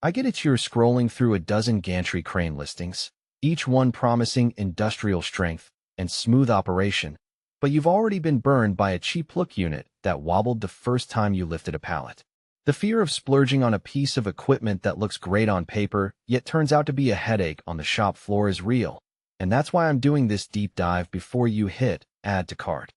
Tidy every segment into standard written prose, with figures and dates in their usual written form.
I get it, you're scrolling through a dozen gantry crane listings, each one promising industrial strength and smooth operation, but you've already been burned by a cheap look unit that wobbled the first time you lifted a pallet. The fear of splurging on a piece of equipment that looks great on paper, yet turns out to be a headache on the shop floor is real, and that's why I'm doing this deep dive before you hit Add to Cart.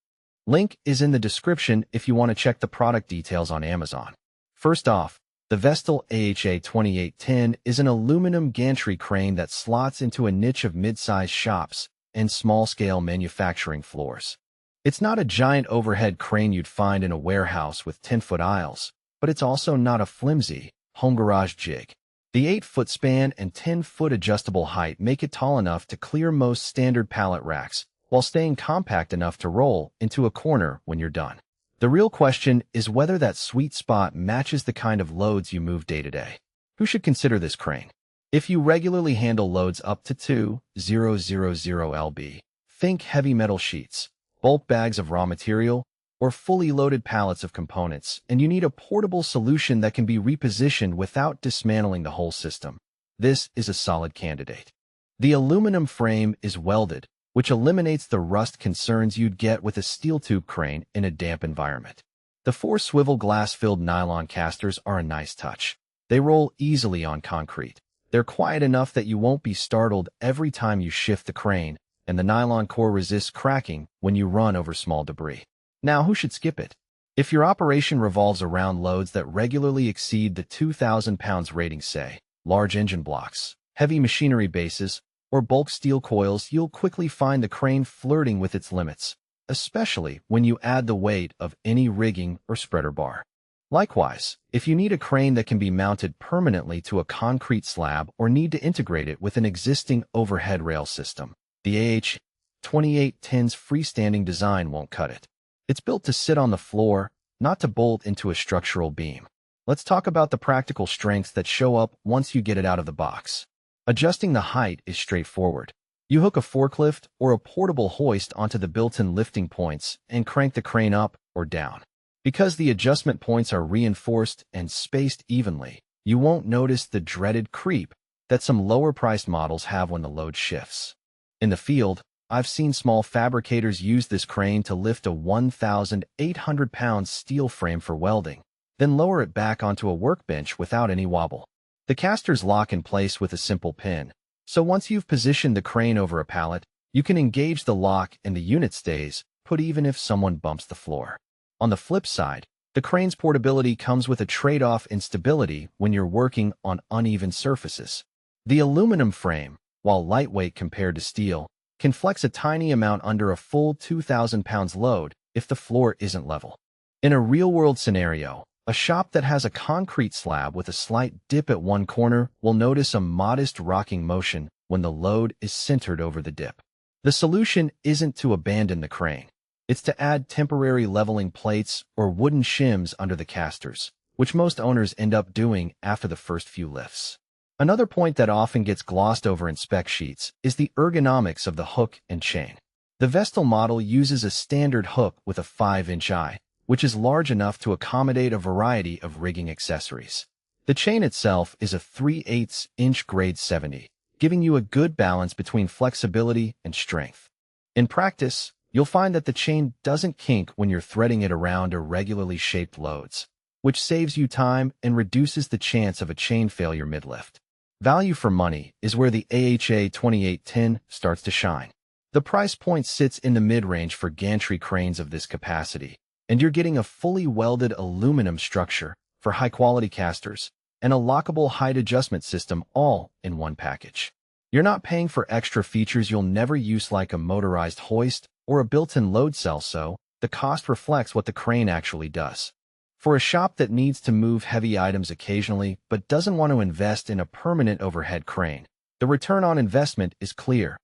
Link is in the description if you want to check the product details on Amazon. First off, the Vestil AHA 2810 is an aluminum gantry crane that slots into a niche of mid-sized shops and small-scale manufacturing floors. It's not a giant overhead crane you'd find in a warehouse with 10-foot aisles, but it's also not a flimsy, home garage jig. The 8-foot span and 10-foot adjustable height make it tall enough to clear most standard pallet racks, while staying compact enough to roll into a corner when you're done. The real question is whether that sweet spot matches the kind of loads you move day to day. Who should consider this crane? If you regularly handle loads up to 2,000 lb, think heavy metal sheets, bulk bags of raw material, or fully loaded pallets of components, and you need a portable solution that can be repositioned without dismantling the whole system, this is a solid candidate. The aluminum frame is welded, which eliminates the rust concerns you'd get with a steel tube crane in a damp environment. The 4 swivel glass-filled nylon casters are a nice touch. They roll easily on concrete. They're quiet enough that you won't be startled every time you shift the crane, and the nylon core resists cracking when you run over small debris. Now, who should skip it? If your operation revolves around loads that regularly exceed the 2,000 pounds rating, say, large engine blocks, heavy machinery bases, or bulk steel coils, you'll quickly find the crane flirting with its limits, especially when you add the weight of any rigging or spreader bar. Likewise, if you need a crane that can be mounted permanently to a concrete slab or need to integrate it with an existing overhead rail system, the AH 2810's freestanding design won't cut it. It's built to sit on the floor, not to bolt into a structural beam. Let's talk about the practical strengths that show up once you get it out of the box. Adjusting the height is straightforward. You hook a forklift or a portable hoist onto the built-in lifting points and crank the crane up or down. Because the adjustment points are reinforced and spaced evenly, you won't notice the dreaded creep that some lower-priced models have when the load shifts. In the field, I've seen small fabricators use this crane to lift a 1,800-pound steel frame for welding, then lower it back onto a workbench without any wobble. The casters lock in place with a simple pin, so once you've positioned the crane over a pallet, you can engage the lock and the unit stays put even if someone bumps the floor. On the flip side, the crane's portability comes with a trade-off in stability when you're working on uneven surfaces. The aluminum frame, while lightweight compared to steel, can flex a tiny amount under a full 2,000 pounds load if the floor isn't level. In a real-world scenario, a shop that has a concrete slab with a slight dip at one corner will notice a modest rocking motion when the load is centered over the dip. The solution isn't to abandon the crane. It's to add temporary leveling plates or wooden shims under the casters, which most owners end up doing after the first few lifts. Another point that often gets glossed over in spec sheets is the ergonomics of the hook and chain. The Vestil model uses a standard hook with a 5-inch eye, which is large enough to accommodate a variety of rigging accessories. The chain itself is a 3/8-inch grade 70, giving you a good balance between flexibility and strength. In practice, you'll find that the chain doesn't kink when you're threading it around irregularly shaped loads, which saves you time and reduces the chance of a chain failure mid-lift. Value for money is where the AHA 2810 starts to shine. The price point sits in the mid-range for gantry cranes of this capacity, and you're getting a fully welded aluminum structure for high-quality casters and a lockable height adjustment system all in one package. You're not paying for extra features you'll never use like a motorized hoist or a built-in load cell, so the cost reflects what the crane actually does. For a shop that needs to move heavy items occasionally but doesn't want to invest in a permanent overhead crane, the return on investment is clear.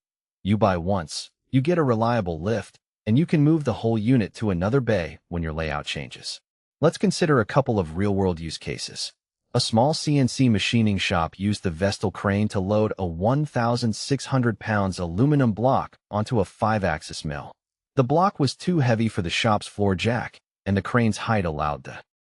You buy once, you get a reliable lift, and you can move the whole unit to another bay when your layout changes. Let's consider a couple of real-world use cases. A small CNC machining shop used the Vestil crane to load a 1,600 pounds aluminum block onto a 5-axis mill. The block was too heavy for the shop's floor jack, and the crane's height allowed the